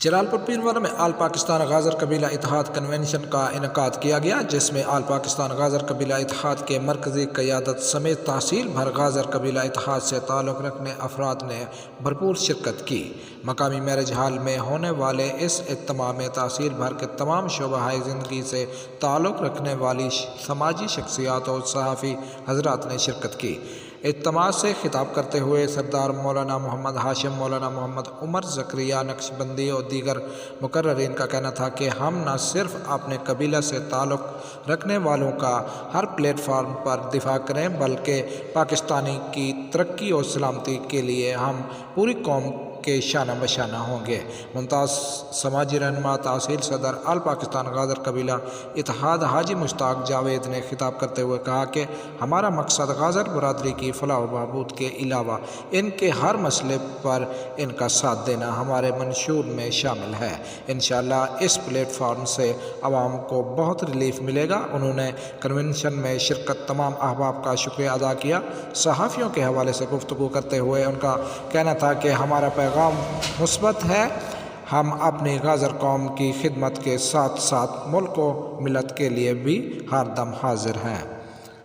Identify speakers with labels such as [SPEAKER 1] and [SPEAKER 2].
[SPEAKER 1] جلالپور پیرواڑہ میں آل پاکستان غازر قبیلہ اتحاد کنونشن کا انعقاد کیا گیا، جس میں آل پاکستان غازر قبیلہ اتحاد کے مرکزی قیادت سمیت تحصیل بھر غازر قبیلہ اتحاد سے تعلق رکھنے افراد نے بھرپور شرکت کی۔ مقامی میرج ہال میں ہونے والے اس اجتماع میں تحصیل بھر کے تمام شعبہ زندگی سے تعلق رکھنے والی سماجی شخصیات اور صحافی حضرات نے شرکت کی۔ اجتماع سے خطاب کرتے ہوئے سردار مولانا محمد ہاشم، مولانا محمد عمر زکریا نقشبندی اور دیگر مقررین کا کہنا تھا کہ ہم نہ صرف اپنے قبیلہ سے تعلق رکھنے والوں کا ہر پلیٹ فارم پر دفاع کریں بلکہ پاکستانی کی ترقی اور سلامتی کے لیے ہم پوری قوم کے شانہ بشانہ ہوں گے۔ ممتاز سماجی رہنما تحصیل صدر آل پاکستان غازر قبیلہ اتحاد حاجی مشتاق جاوید نے خطاب کرتے ہوئے کہا کہ ہمارا مقصد غازر برادری کی فلاح و بہبود کے علاوہ ان کے ہر مسئلے پر ان کا ساتھ دینا ہمارے منشور میں شامل ہے۔ انشاءاللہ اس پلیٹ فارم سے عوام کو بہت ریلیف ملے گا۔ انہوں نے کنونشن میں شرکت تمام احباب کا شکریہ ادا کیا۔ صحافیوں کے حوالے سے گفتگو کرتے ہوئے ان کا کہنا تھا کہ ہمارا پیغام مثبت ہے، ہم اپنی غازر قوم کی خدمت کے ساتھ ساتھ ملک و ملت کے لیے بھی ہر دم حاضر ہیں۔